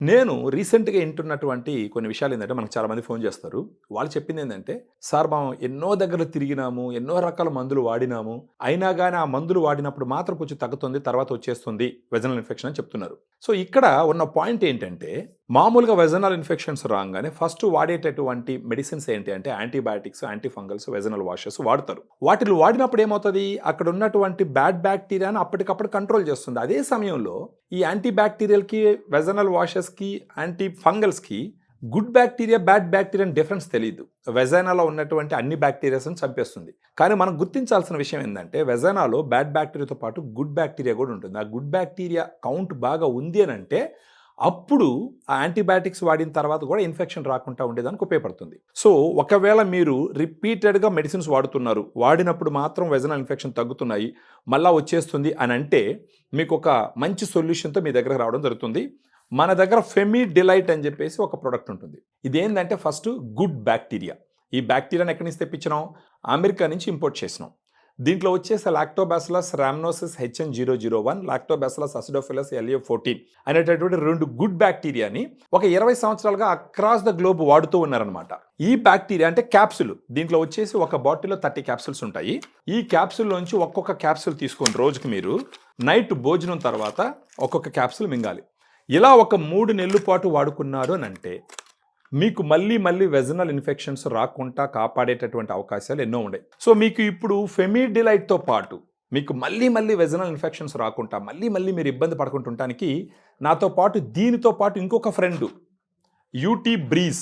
నేను రీసెంట్‌గా ఇంటున్నటువంటి కొన్ని విషయాలేందంటే, మనకు చాలామంది ఫోను చేస్తారు. వాళ్ళు చెప్పిందేందంటే, "సార్ మేము ఎన్నో దగ్గరలు తిరిగినాము, ఎన్నో రకాల మందులు వాడినాము. అయినా గాని ఆ మందులు వాడినప్పుడు మాత్రం కొంచెం తగ్గుతుంది. తర్వాత వచ్చేస్తుంది వెజనల్ ఇన్ఫెక్షన్" అని చెప్తున్నారు. సో, ఇక్కడ ఉన్న పాయింట్ ఏంటంటే, మామూలుగా వెజనల్ ఇన్ఫెక్షన్స్ రాంగానే ఫస్ట్ వాడేటటువంటి మెడిసిన్స్ ఏంటి అంటే, antibiotics, anti fungals, vaginal washes వాడతారు. వాటిలో వాడినప్పుడు ఏమవుతది? అక్కడ ఉన్నటువంటి బ్యాడ్ బ్యాక్టీరియాని అప్పటికప్పుడు కంట్రోల్ చేస్తుంది. అదే సమయంలో ఈ యాంటీ బ్యాక్టీరియల్‌కి, వెజనల్ వాషెస్‌కి, యాంటీ ఫంగల్స్‌కి good bacteria, bad bacteria difference తెలీదు. వెజైనాలో ఉన్నటువంటి అన్ని బ్యాక్టీరియాస్‌ని చంపేస్తుంది. కానీ మనం గుర్తించాల్సిన విషయం ఏందంటే, వెజైనాలో బ్యాడ్ బ్యాక్టీరియాతో పాటు గుడ్ బ్యాక్టీరియా కూడా ఉంటుంది. ఆ గుడ్ బ్యాక్టీరియా కౌంట్ బాగా ఉంది అనంటే, అప్పుడు ఆ యాంటీబయాటిక్స్ వాడిన తర్వాత కూడా ఇన్ఫెక్షన్ రాకుండా ఉండేదానికి ఉపయోగపడుతుంది. సో, ఒకవేళ మీరు రిపీటెడ్‌గా మెడిసిన్స్ వాడుతున్నారు, వాడినప్పుడు మాత్రం వెజనల్ ఇన్ఫెక్షన్ తగ్గుతున్నాయి, మళ్ళా వచ్చేస్తుంది అనంటే, మీకొక మంచి సొల్యూషన్‌తో మీ దగ్గరకు రావడం జరుగుతుంది. మన దగ్గర ఫెమీ డిలైట్ అని చెప్పేసి ఒక ప్రొడక్ట్ ఉంటుంది. ఇదేంటంటే ఫస్ట్ గుడ్ బ్యాక్టీరియా. ఈ బ్యాక్టీరియాని ఎక్కడి నుంచి తెప్పించినాం? అమెరికా నుంచి ఇంపోర్ట్ చేసినాం. దీంట్లో వచ్చేసి Lactobacillus రామ్నోసిస్ HN001, Lactobacillus acidophilus LA14 అనేటటువంటి 2 గుడ్ బ్యాక్టీరియాని ఒక 20 సంవత్సరాలుగా అక్రాస్ ద గ్లోబ్ వాడుతూ ఉన్నారనమాట. ఈ బ్యాక్టీరియా అంటే క్యాప్సుల్, దీంట్లో వచ్చేసి ఒక బాటిల్లో 30 క్యాప్సుల్స్ ఉంటాయి. ఈ క్యాప్సుల్లోంచి ఒక్కొక్క క్యాప్సుల్ తీసుకొని రోజుకి మీరు నైట్ భోజనం తర్వాత ఒక్కొక్క క్యాప్సుల్ మింగాలి. ఇలా ఒక 3 నెలల పాటు వాడుకున్నారు అని అంటే మీకు మళ్ళీ వెజనల్ ఇన్ఫెక్షన్స్ రాకుండా కాపాడేటటువంటి అవకాశాలు ఎన్నో ఉన్నాయి. సో మీకు ఇప్పుడు ఫెమీ డిలైట్తో పాటు మీకు మళ్ళీ వెజనల్ ఇన్ఫెక్షన్స్ రాకుండా మళ్ళీ మీరు ఇబ్బంది పడుకుంటుంటానికి నాతో పాటు దీనితో పాటు ఇంకొక ఫ్రెండ్ యూటీ బ్రీజ్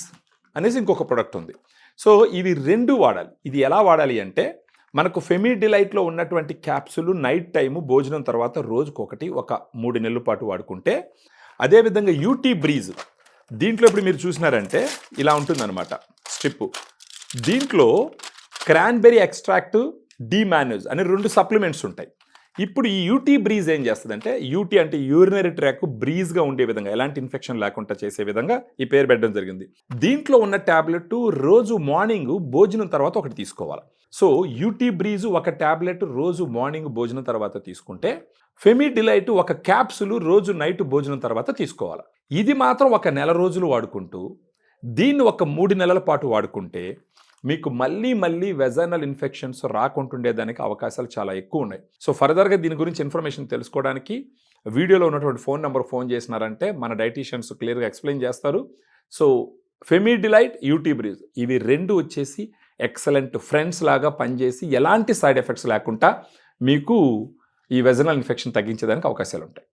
అనేసి ఇంకొక ప్రొడక్ట్ ఉంది. సో ఇవి 2 వాడాలి. ఇది ఎలా వాడాలి అంటే, మనకు ఫెమీ డిలైట్లో ఉన్నటువంటి క్యాప్సులు నైట్ టైము భోజనం తర్వాత రోజుకొకటి ఒక 3 నెలల పాటు వాడుకుంటే, అదేవిధంగా యూటీ బ్రీజ్ దీంట్లో ఇప్పుడు మీరు చూసినారంటే ఇలా ఉంటుందన్నమాట స్ట్రిప్. దీంట్లో క్రాన్బెర్రీ ఎక్స్ట్రాక్ట్, డిమాన్యూజ్ అనే 2 సప్లిమెంట్స్ ఉంటాయి. ఇప్పుడు ఈ యూటీ బ్రీజ్ ఏం చేస్తుందంటే, యూటీ అంటే యూరినరీ ట్రాక్ బ్రీజ్గా ఉండే విధంగా, ఎలాంటి ఇన్ఫెక్షన్ లేకుండా చేసే విధంగా ఈ పేరు పెట్టడం జరిగింది. దీంట్లో ఉన్న ట్యాబ్లెట్ రోజు మార్నింగ్ భోజనం తర్వాత ఒకటి తీసుకోవాలి. సో యూటీ బ్రీజ్ ఒక ట్యాబ్లెట్ రోజు మార్నింగ్ భోజనం తర్వాత తీసుకుంటే, ఫెమీ డిలైట్ ఒక క్యాప్సులు రోజు నైట్ భోజనం తర్వాత తీసుకోవాలి. ఇది మాత్రం ఒక నెల రోజులు వాడుకుంటూ, దీన్ని ఒక 3 నెలల పాటు వాడుకుంటే మీకు మళ్ళీ వెజనల్ ఇన్ఫెక్షన్స్ రాకుంటుండేదానికి అవకాశాలు చాలా ఎక్కువ ఉన్నాయి. సో ఫర్దర్గా దీని గురించి ఇన్ఫర్మేషన్ తెలుసుకోవడానికి వీడియోలో ఉన్నటువంటి ఫోన్ నెంబర్ ఫోన్ చేసినారంటే మన డైటీషియన్స్ క్లియర్గా ఎక్స్ప్లెయిన్ చేస్తారు. సో ఫెమీ డిలైట్, యూటీ బ్రీజ్ ఇవి 2 వచ్చేసి ఎక్సలెంట్ ఫ్రెండ్స్ లాగా పనిచేసి ఎలాంటి సైడ్ ఎఫెక్ట్స్ లేకుండా మీకు ఈ వెజనల్ ఇన్ఫెక్షన్ తగ్గించేదానికి అవకాశాలు ఉంటాయి.